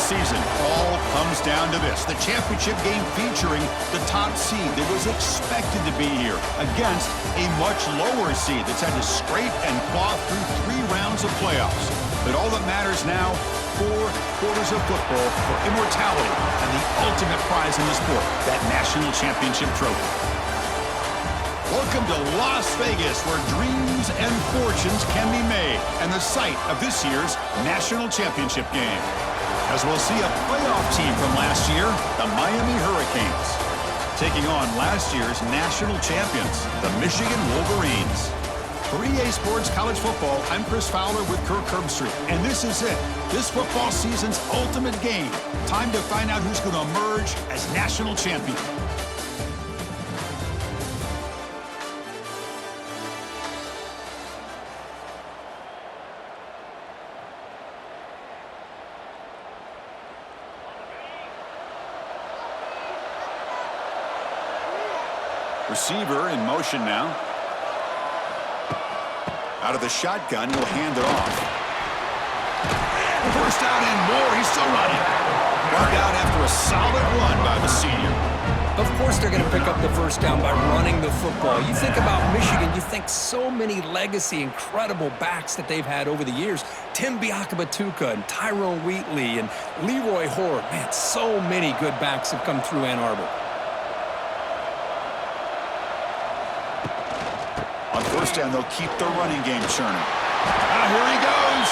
season all comes down to this. The championship game featuring the top seed that was expected to be here against a much lower seed that's had to scrape and claw through 3 rounds of playoffs. But all that matters now, 4 quarters of football for immortality and the ultimate prize in the sport, that national championship trophy. Welcome to Las Vegas, where dreams and fortunes can be made, and the site of this year's national championship game. As we'll see a playoff team from last year, the Miami Hurricanes, taking on last year's national champions, the Michigan Wolverines. For EA Sports College Football, I'm Chris Fowler with Kirk Herbstreit, and this is it. This football season's ultimate game. Time to find out who's going to emerge as national champion. Receiver in motion now. Out of the shotgun, he'll hand it off. First down and more. He's still running. Brought down after a solid run by the senior. Of course they're going to pick up the first down by running the football. You think about Michigan, you think so many legacy, incredible backs that they've had over the years. Tim Biakabatuka and Tyrone Wheatley and Leroy Horde. Man, so many good backs have come through Ann Arbor. On first down, they'll keep the running game churning. Here he goes.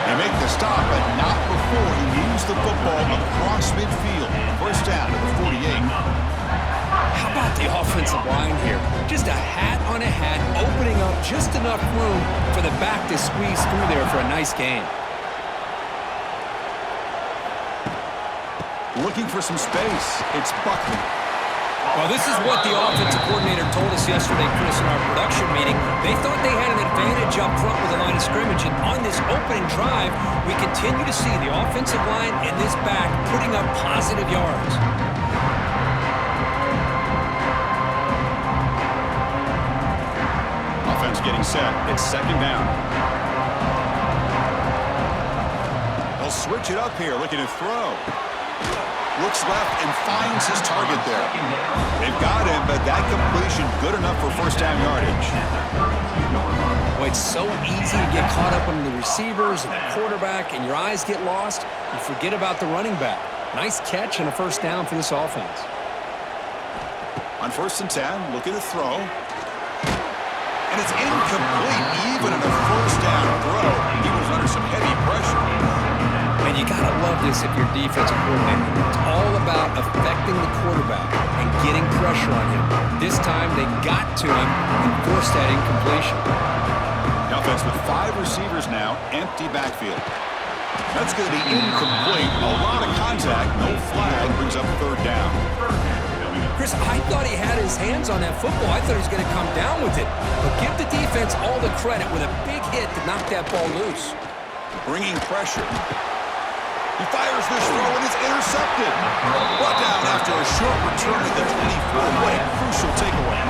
They make the stop, but not before he moves the football across midfield. First down to the 48. How about the offensive line here? Just a hat on a hat, opening up just enough room for the back to squeeze through there for a nice gain. Looking for some space. It's Buckley. Well, this is what the offensive coordinator told us yesterday, Chris, in our production meeting. They thought they had an advantage up front with the line of scrimmage, and on this opening drive, we continue to see the offensive line and this back putting up positive yards. Offense getting set. It's second down. They'll switch it up here, looking to throw. Looks left and finds his target there. They've got him, but that completion good enough for first down yardage. Well, it's so easy to get caught up on the receivers and the quarterback, and your eyes get lost. You forget about the running back. Nice catch and a first down for this offense. On first and 10, looking to throw. And it's incomplete, even in a first down throw. He was under some heavy pressure. And you got to love this if you're defensive coordinator. It's all about affecting the quarterback and getting pressure on him. This time they got to him and forced that incompletion. The offense with 5 receivers now, empty backfield. That's going to be incomplete. A lot of contact, no flag, brings up third down. Chris, I thought he had his hands on that football. I thought he was going to come down with it. But give the defense all the credit with a big hit to knock that ball loose. Bringing pressure. He fires this throw and it's intercepted. Brought down after a short return at the 24. What a crucial takeaway.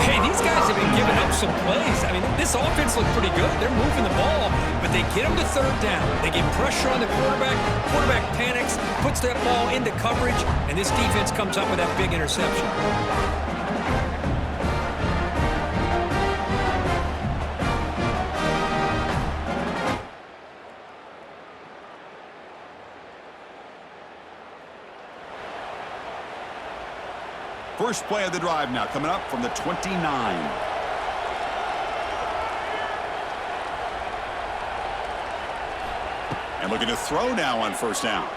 Hey, these guys have been giving up some plays. I mean, this offense looked pretty good. They're moving the ball, but they get them to third down. They get pressure on the quarterback. Quarterback panics, puts that ball into coverage, and this defense comes up with that big interception. First play of the drive now, coming up from the 29. And looking to throw now on first down.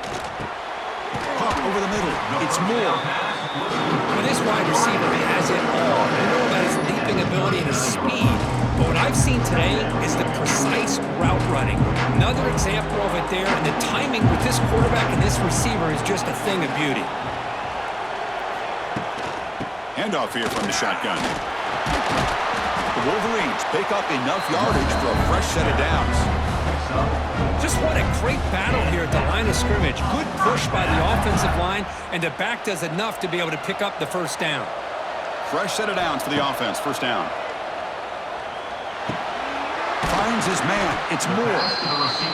Pump over the middle. It's Moore. Well, this wide receiver has it all. You know about his leaping ability and his speed. But what I've seen today is the precise route running. Another example of it there, and the timing with this quarterback and this receiver is just a thing of beauty. Handoff here from the shotgun. The Wolverines pick up enough yardage for a fresh set of downs. Just what a great battle here at the line of scrimmage. Good push by the offensive line, and the back does enough to be able to pick up the first down. Fresh set of downs for the offense. First down. Finds his man. It's Moore.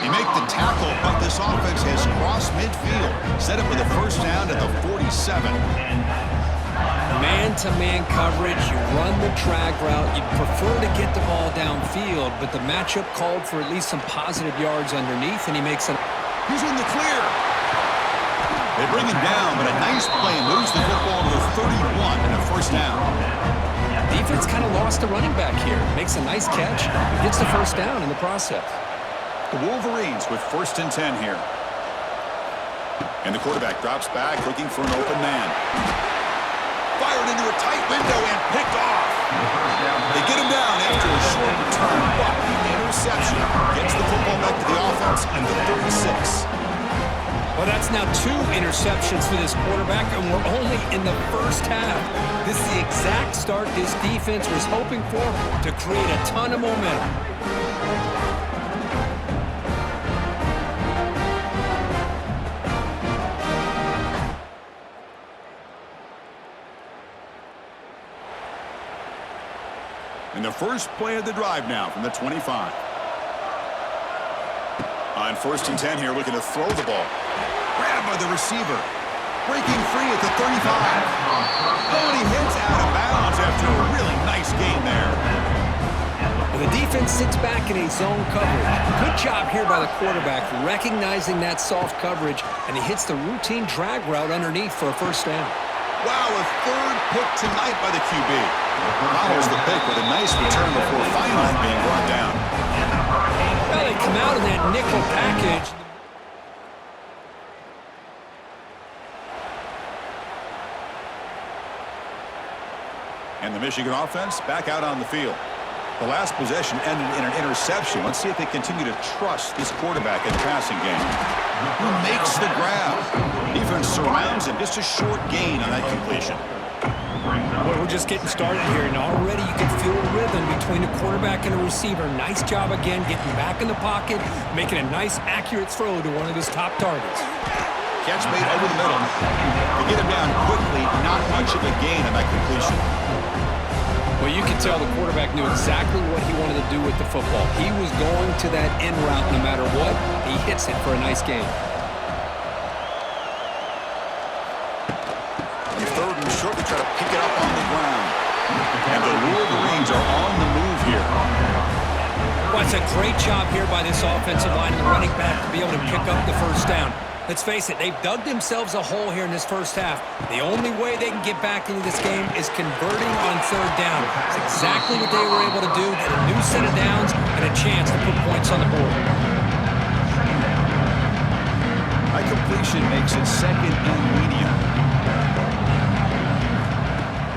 They make the tackle, but this offense has crossed midfield. Set up with a first down at the 47. Man-to-man coverage, you run the drag route. You'd prefer to get the ball downfield, but the matchup called for at least some positive yards underneath, and he makes it. He's in the clear. They bring him down, but a nice play moves the football to the 31 and a first down. Defense kind of lost the running back here. Makes a nice catch. Gets the first down in the process. The Wolverines with first and 10 here. And the quarterback drops back looking for an open man. Fired into a tight window and picked off. They get him down after a short return, but the interception gets the football back to the offense and the 36. Well, that's now 2 interceptions for this quarterback, and we're only in the first half. This is the exact start this defense was hoping for to create a ton of momentum. And the first play of the drive now from the 25. On first and 10 here, looking to throw the ball. Grabbed by the receiver. Breaking free at the 35. Oh, and he hits out of bounds after a really nice game there. Well, the defense sits back in a zone coverage. Good job here by the quarterback, recognizing that soft coverage, and he hits the routine drag route underneath for a first down. Wow, a third pick tonight by the QB. Follows the pick with a nice return before finally being brought down. Well, they come out in that nickel package. And the Michigan offense back out on the field. The last possession ended in an interception. Let's see if they continue to trust this quarterback in the passing game. Who makes the grab? Defense surrounds him. Just a short gain on that completion. Well, we're just getting started here, and already you can feel a rhythm between the quarterback and the receiver. Nice job again getting back in the pocket, making a nice, accurate throw to one of his top targets. Catch made over the middle. They get him down quickly. Not much of a gain on that completion. Well, you can tell the quarterback knew exactly what he wanted to do with the football. He was going to that in route no matter what. He hits it for a nice gain. And third and short, they try to pick it up on the ground. And the Wolverines are on the move here. Well, it's a great job here by this offensive line and the running back to be able to pick up the first down. Let's face it, they've dug themselves a hole here in this first half. The only way they can get back into this game is converting on third down. It's exactly what they were able to do, get a new set of downs and a chance to put points on the board. High completion makes it second and medium.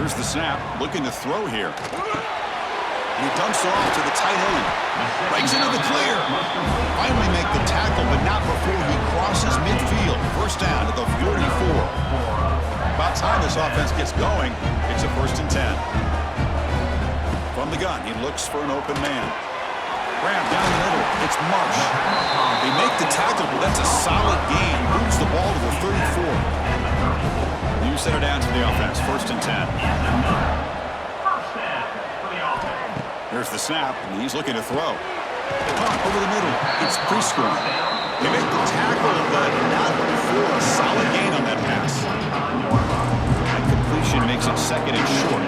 Here's the snap, looking to throw here. And he dumps it off to the tight end. Breaks into the clear. Finally make the tackle, but not before he crosses midfield. First down at the 44. About time this offense gets going. It's a first and 10. From the gun, he looks for an open man. Grab down the middle. It's Marsh. They make the tackle, but that's a solid gain. Moves the ball to the 34. You set it down to the offense. First and 10. There's the snap, and he's looking to throw. Pump over the middle. It's Prescorn. They make the tackle, but not before a solid gain on that pass. That completion makes it second and short.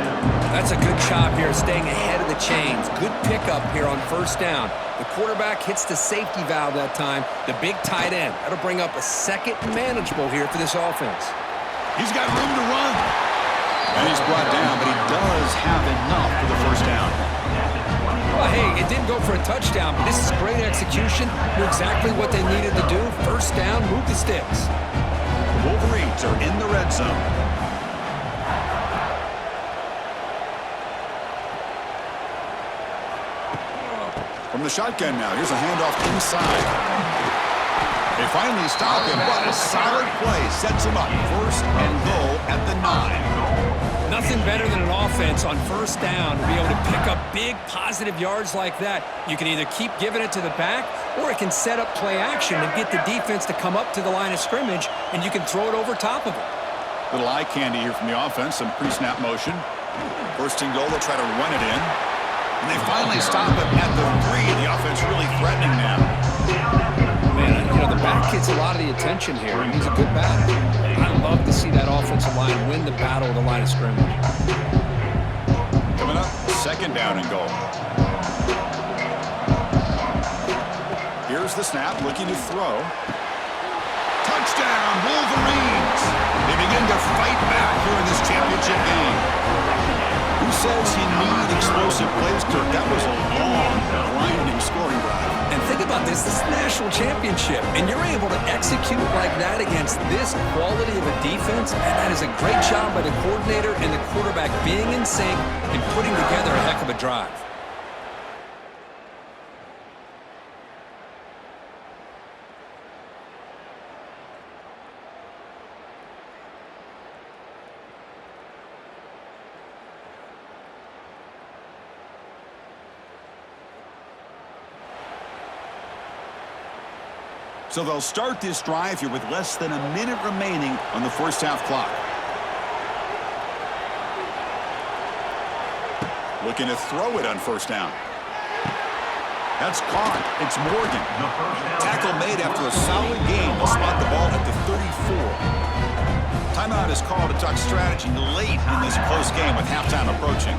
That's a good job here, staying ahead of the chains. Good pickup here on first down. The quarterback hits the safety valve that time. The big tight end. That'll bring up a second manageable here for this offense. He's got room to run. And he's brought down, but he does have enough for the first down. Well, hey, it didn't go for a touchdown, but this is great execution. Knew exactly what they needed to do. First down, move the sticks. The Wolverines are in the red zone. From the shotgun now, here's a handoff inside. They finally stop him, but a solid play sets him up. First and goal at the 9. Nothing better than an offense on first down to be able to pick up big positive yards like that. You can either keep giving it to the back, or it can set up play action and get the defense to come up to the line of scrimmage, and you can throw it over top of it. Little eye candy here from the offense, some pre-snap motion. First and goal, they'll try to run it in. And they finally stop him at the 3. The offense really threatening now. Man, the back gets a lot of the attention here, and he's a good back. I love to see that offensive line win the battle of the line of scrimmage. Coming up, 2nd down and goal. Here's the snap, looking to throw. Touchdown, Wolverines! They begin to fight back here in this championship game. Who says you need explosive plays, Kirk? That was a long, grinding scoring drive. And think about this is the national championship, and you're able to execute like that against this quality of a defense, and that is a great job by the coordinator and the quarterback being in sync and putting together a heck of a drive. So they'll start this drive here with less than a minute remaining on the first half clock. Looking to throw it on 1st down. That's caught. It's Morgan. Tackle made after a solid gain. They'll spot the ball at the 34. Timeout is called to talk strategy late in this close game with halftime approaching.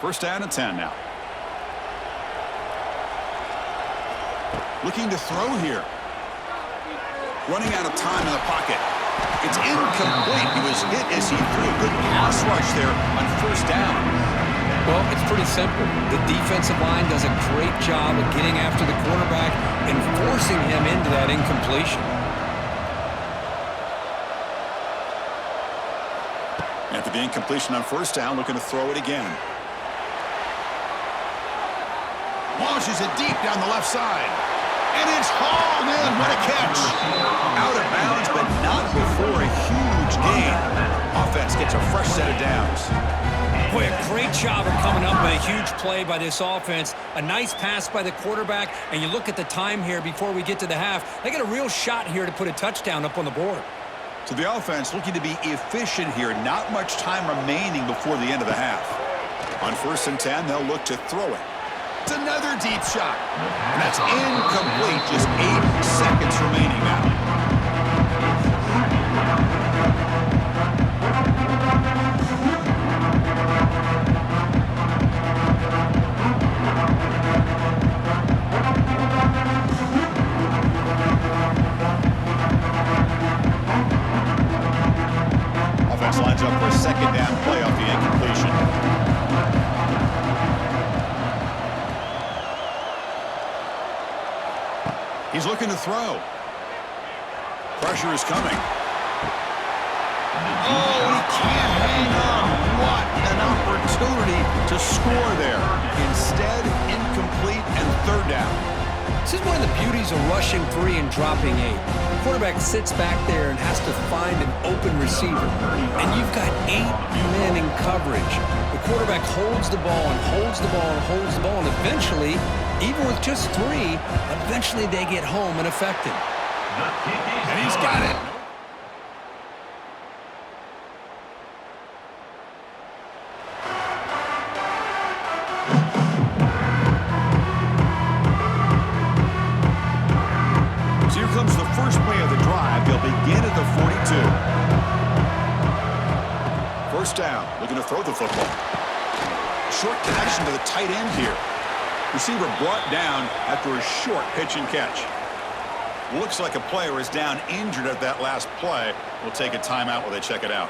First down and 10 now. Looking to throw here. Running out of time in the pocket. It's incomplete. He was hit as he threw. Good pass rush there on 1st down. Well, it's pretty simple. The defensive line does a great job of getting after the quarterback and forcing him into that incompletion. After the incompletion on 1st down, looking to throw it again. Launches it deep down the left side. And it's hauled in. What a catch. Out of bounds, but not before a huge gain. Offense gets a fresh set of downs. Boy, a great job of coming up with a huge play by this offense. A nice pass by the quarterback. And you look at the time here before we get to the half. They got a real shot here to put a touchdown up on the board. So the offense looking to be efficient here. Not much time remaining before the end of the half. On 1st and 10, they'll look to throw it. It's another deep shot. And that's incomplete. Just 8 seconds remaining now. Offense lines up for a 2nd down play off the incompletion. He's looking to throw. Pressure is coming. Oh, he can't hang on. What an opportunity to score there. Instead, incomplete and 3rd down. This is one of the beauties of rushing 3 and dropping 8. The quarterback sits back there and has to find an open receiver. And you've got 8 men in coverage. The quarterback holds the ball and holds the ball and holds the ball. And eventually, even with just 3, eventually they get home and effective. And he's got it. So here comes the first play of the drive. They'll begin at the 42. 1st down, looking to throw the football. Short connection to the tight end here. Receiver brought down after a short pitch and catch. Looks like a player is down injured at that last play. We'll take a timeout while they check it out.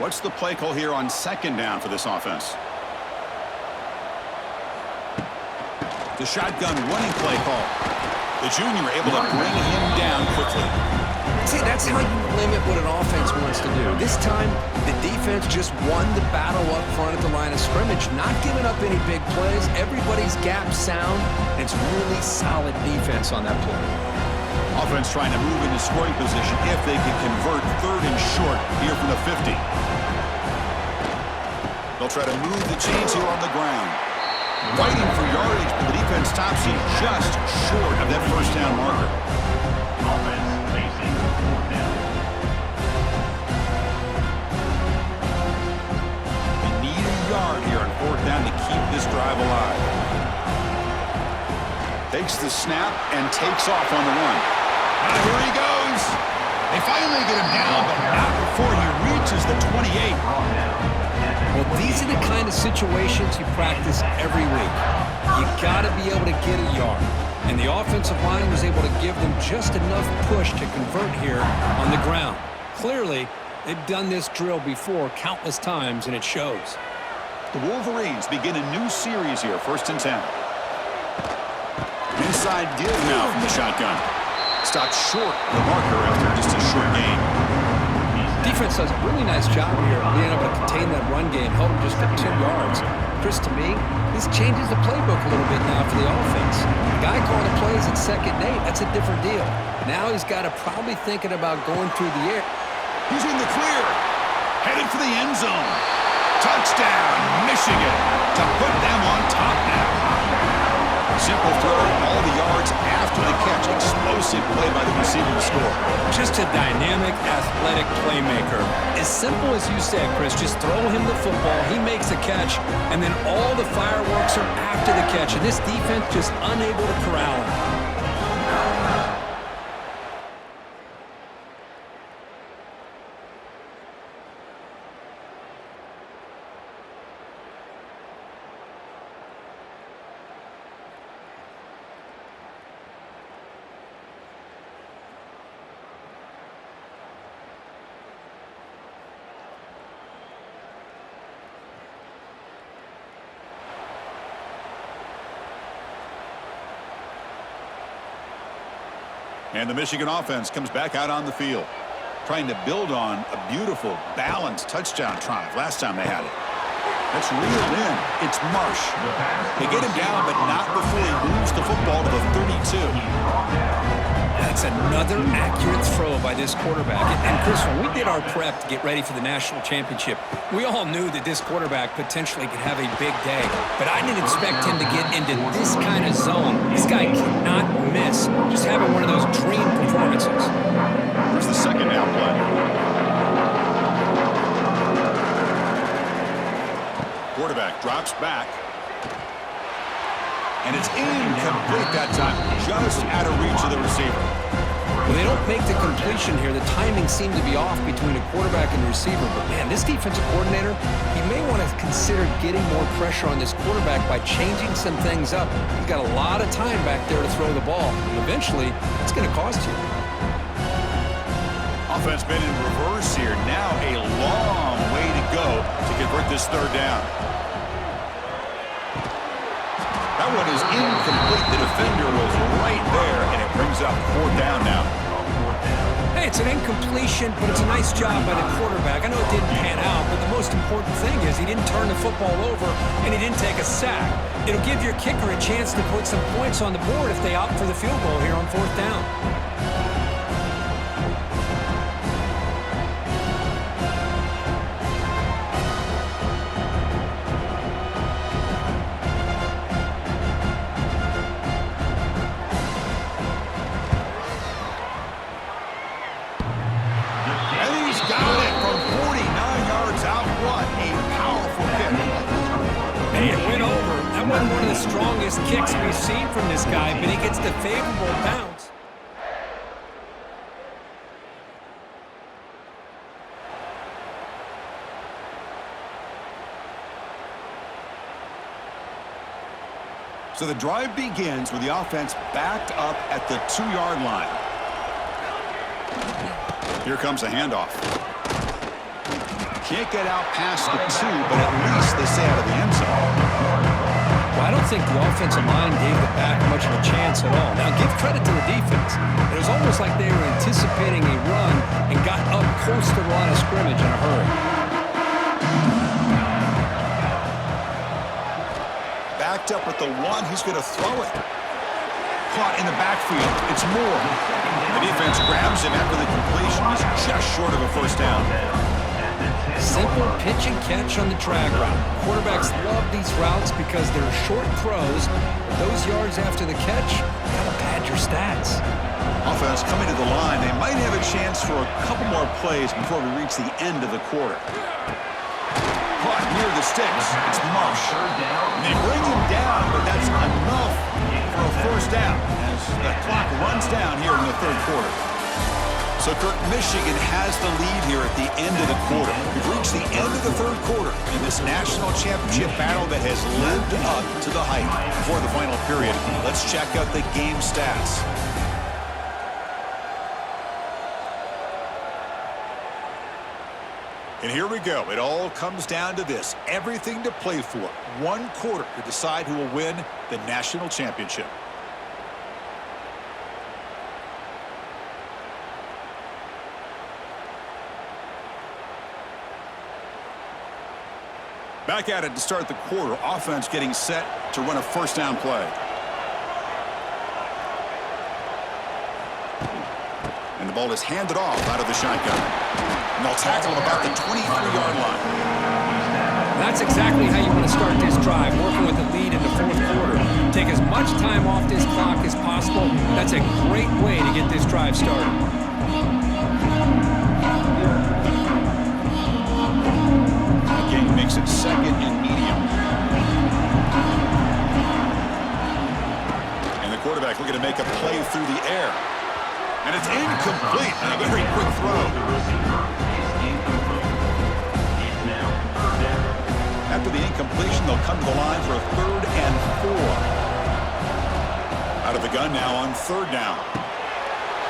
What's the play call here on 2nd down for this offense? The shotgun running play call. The junior able to bring him down quickly. See, that's how you limit what an offense wants to do. This time, the defense just won the battle up front at the line of scrimmage, not giving up any big plays. Everybody's gap sound, and it's really solid defense on that play. Offense trying to move into scoring position if they can convert 3rd and short here from the 50. They'll try to move the chains here on the ground. Fighting for yardage, but the defense top seed just short of that first down marker. Offense facing fourth down. They need a yard here on fourth down to keep this drive alive. Takes the snap and takes off on the run. Here he goes. They finally get him down, but not before he reaches the 28. Well, these are the kind of situations you practice every week. You got to be able to get a yard. And the offensive line was able to give them just enough push to convert here on the ground. Clearly, they've done this drill before countless times, and it shows. The Wolverines begin a new series here, 1st and 10. Inside give now from the shotgun. Stopped short of the marker after just a short gain. Defense does a really nice job here being able to contain that run game, held them just at 2 yards. Chris, to me, this changes the playbook a little bit now for the offense. The guy calling the plays at 2nd and 8, that's a different deal. Now he's got to probably thinking about going through the air. He's in the clear. Headed for the end zone. Touchdown, Michigan, to put them on top now. Simple throw, all the yards after the catch. Explosive play by the receiver to score. Just a dynamic, athletic playmaker. As simple as you said, Chris, just throw him the football, he makes a catch, and then all the fireworks are after the catch, and this defense just unable to corral him. And the Michigan offense comes back out on the field, trying to build on a beautiful, balanced touchdown drive last time they had it. Let's reel it in. It's Marsh. They get him down, but not before he moves the football to the 32. That's another accurate throw by this quarterback. And Chris, when we did our prep to get ready for the national championship, we all knew that this quarterback potentially could have a big day. But I didn't expect him to get into this kind of zone. This guy cannot miss. Just having one of those dream performances. Here's the second down play. Quarterback drops back. And it's incomplete that time, just out of reach of the receiver. Well, they don't make the completion here. The timing seemed to be off between a quarterback and the receiver. But, man, this defensive coordinator, he may want to consider getting more pressure on this quarterback by changing some things up. He's got a lot of time back there to throw the ball. And eventually, it's going to cost you. Offense been in reverse here. Now a long way to go to convert this third down. That one is incomplete. The defender was right there, and it brings up fourth down now. Hey, it's an incompletion, but it's a nice job by the quarterback. I know it didn't pan out, but the most important thing is he didn't turn the football over, and he didn't take a sack. It'll give your kicker a chance to put some points on the board if they opt for the field goal here on fourth down. One of the strongest kicks we've seen from this guy, but he gets the favorable bounce. So the drive begins with the offense backed up at the 2-yard line. Here comes a handoff. Can't get out past the 2, but at least they stay out of the end zone. Well, I don't think the offensive line gave the back much of a chance at all. Now, give credit to the defense. It was almost like they were anticipating a run and got up close to the line of scrimmage in a hurry. Backed up at the 1, he's going to throw it. Caught in the backfield. It's Moore. The defense grabs him after the completion. He's just short of a first down. Simple pitch and catch on the drag route. Quarterbacks love these routes because they're short throws, but those yards after the catch gotta pad your stats. Offense coming to the line. They might have a chance for a couple more plays before we reach the end of the quarter. Caught near the sticks. It's Marsh. And they bring him down, but that's enough for a first down as the clock runs down here in the third quarter. So, Kirk, Michigan has the lead here at the end of the quarter. We've reached the end of the third quarter in this national championship battle that has lived up to the hype. Before the final period, let's check out the game stats. And here we go. It all comes down to this. Everything to play for. One quarter to decide who will win the national championship. Back at it to start the quarter. Offense getting set to run a first down play. And the ball is handed off out of the shotgun. And they'll tackle him about the 23-yard line. That's exactly how you want to start this drive, working with the lead in the fourth quarter. Take as much time off this clock as possible. That's a great way to get this drive started. Again, makes it second and medium. And the quarterback looking to make a play through the air. And it's incomplete. And a very quick throw. After the incompletion, they'll come to the line for a 3rd and 4. Out of the gun now on 3rd down.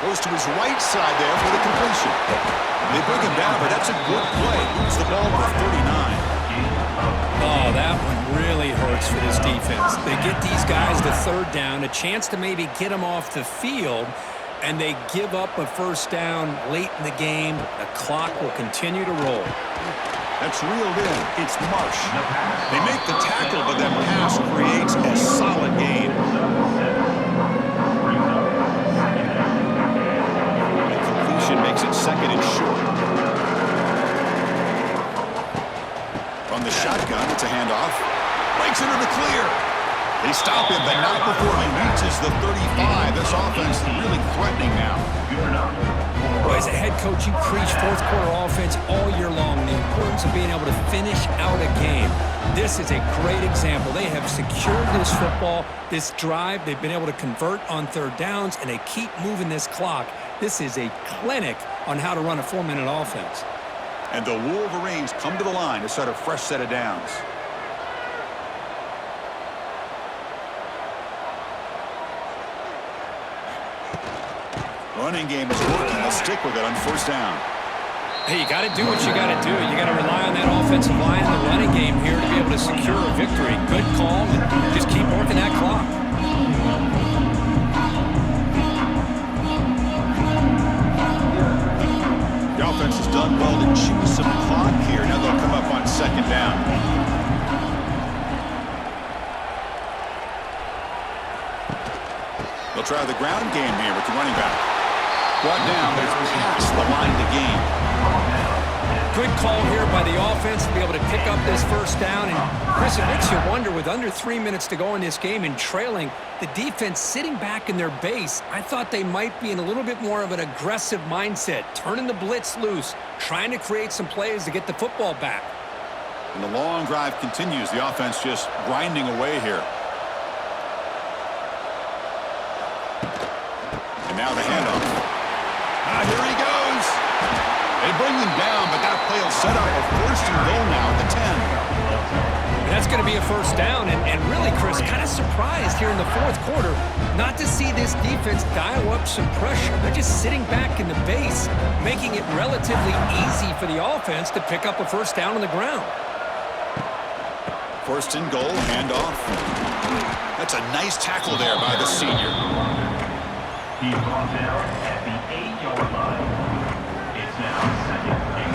Goes to his right side there for the completion. They bring him down, but that's a good play. Moves the ball to 39. Oh, that one really hurts for this defense. They get these guys to 3rd down, a chance to maybe get them off the field, and they give up a first down late in the game. The clock will continue to roll. That's reeled in. It's Marsh. They make the tackle, but that pass creates a solid gain. The completion makes it 2nd and short. From the shotgun, it's a handoff. Breaks into the clear. They stop him, but not before he reaches the 35. This offense is really threatening now. Well, as a head coach, you preach fourth quarter offense all year long, and the importance of being able to finish out a game. This is a great example. They have secured this football, this drive. They've been able to convert on 3rd downs, and they keep moving this clock. This is a clinic on how to run a 4-minute offense. And the Wolverines come to the line to start a fresh set of downs. Running game is working. They'll stick with it on 1st down. Hey, you got to do what you got to do. You got to rely on that offensive line in the running game here to be able to secure a victory. Good call, and just keep working that clock. The offense has done well to chew some clock here. Now they'll come up on 2nd down. They'll try the ground game here with the running back. Brought down, but it's past the line to gain. Good call here by the offense to be able to pick up this first down. And, Chris, it makes you wonder, with under 3 minutes to go in this game and trailing, the defense sitting back in their base, I thought they might be in a little bit more of an aggressive mindset, turning the blitz loose, trying to create some plays to get the football back. And the long drive continues. The offense just grinding away here. And now the handoff. Here he goes. They bring him down, but that play will set up a 1st and goal now at the 10. And that's going to be a first down. And really, Chris, kind of surprised here in the fourth quarter not to see this defense dial up some pressure. They're just sitting back in the base, making it relatively easy for the offense to pick up a first down on the ground. 1st and goal, handoff. That's a nice tackle there by the senior. He's brought down at the 8-yard line. It's now 2nd and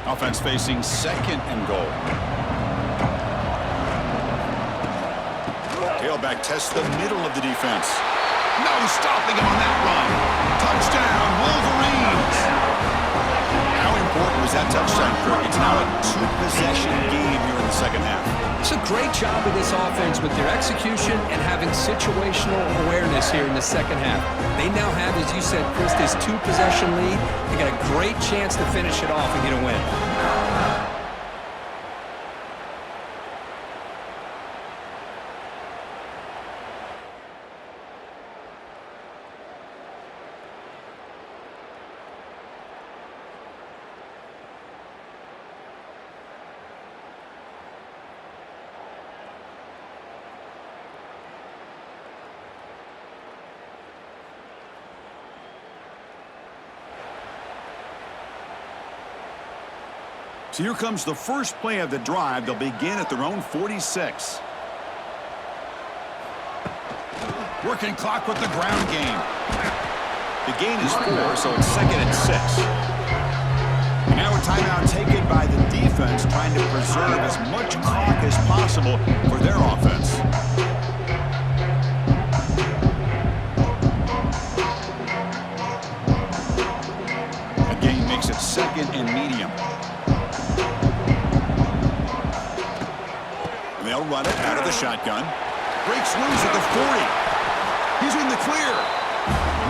goal. Offense facing 2nd and goal. Tailback tests the middle of the defense. No stopping him on that run. Touchdown, Wolverines. It's now a two-possession game here in the second half. It's a great job of this offense with their execution and having situational awareness here in the second half. They now have, as you said, Chris, this two-possession lead. They got a great chance to finish it off and get a win. So here comes the first play of the drive. They'll begin at their own 46. Working clock with the ground game. The gain is 4, so it's 2nd and 6. And now a timeout taken by the defense, trying to preserve as much clock as possible for their offense. The gain makes it 2nd and medium. They'll run it out of the shotgun. Breaks loose at the 40. He's in the clear.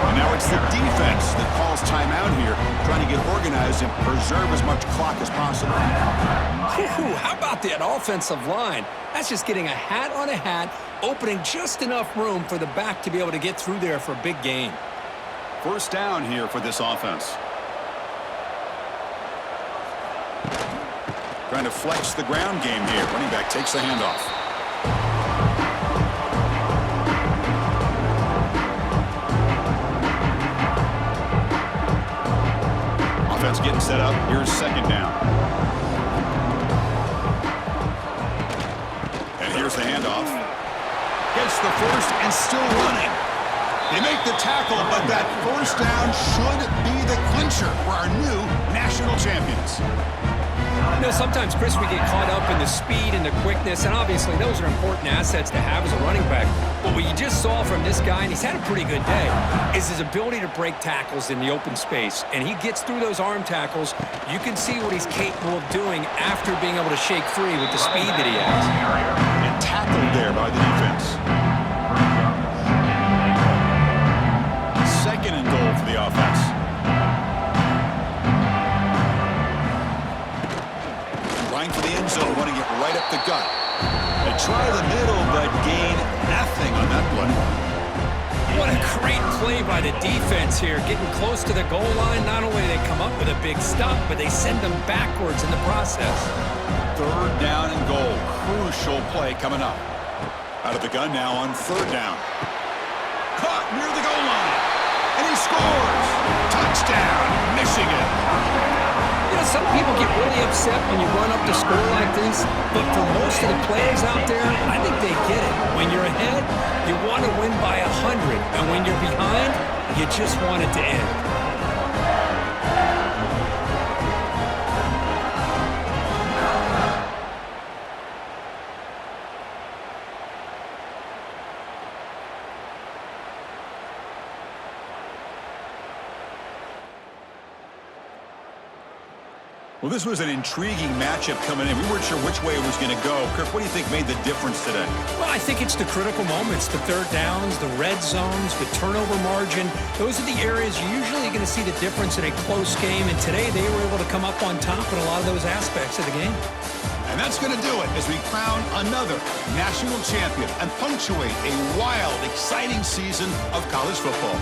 And now it's the defense that calls timeout here, trying to get organized and preserve as much clock as possible. How about that offensive line? That's just getting a hat on a hat, opening just enough room for the back to be able to get through there for a big gain. First down here for this offense. Trying to flex the ground game here. Running back takes the handoff. Offense getting set up. Here's 2nd down. And here's the handoff. Gets the first and still running. They make the tackle, but that first down should be the clincher for our new national champions. You know, sometimes, Chris, we get caught up in the speed and the quickness, and obviously those are important assets to have as a running back. But what you just saw from this guy, and he's had a pretty good day, is his ability to break tackles in the open space. And he gets through those arm tackles. You can see what he's capable of doing after being able to shake free with the speed that he has. And tackled there by the defense. 2nd and goal for the offense. For the end zone, running it right up the gut. They try the middle, but gain nothing on that play. What a great play by the defense here. Getting close to the goal line, not only do they come up with a big stop, but they send them backwards in the process. 3rd down and goal. Crucial play coming up. Out of the gun now on 3rd down. Caught near the goal line. And he scores. Touchdown, Michigan. You know, some people get really upset when you run up the score like this, but for most of the players out there, I think they get it. When you're ahead, you want to win by 100, and when you're behind, you just want it to end. Well, this was an intriguing matchup coming in. We weren't sure which way it was going to go. Kirk, what do you think made the difference today? Well, I think it's the critical moments, the 3rd downs, the red zones, the turnover margin. Those are the areas you're usually going to see the difference in a close game, and today they were able to come up on top in a lot of those aspects of the game. And that's going to do it as we crown another national champion and punctuate a wild, exciting season of college football.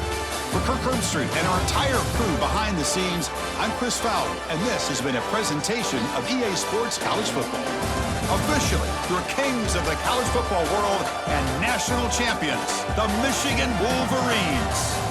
For Kirk Herbstreit and our entire crew behind the scenes, I'm Chris Fowler, and this has been a presentation of EA Sports College Football. Officially, your kings of the college football world and national champions, the Michigan Wolverines.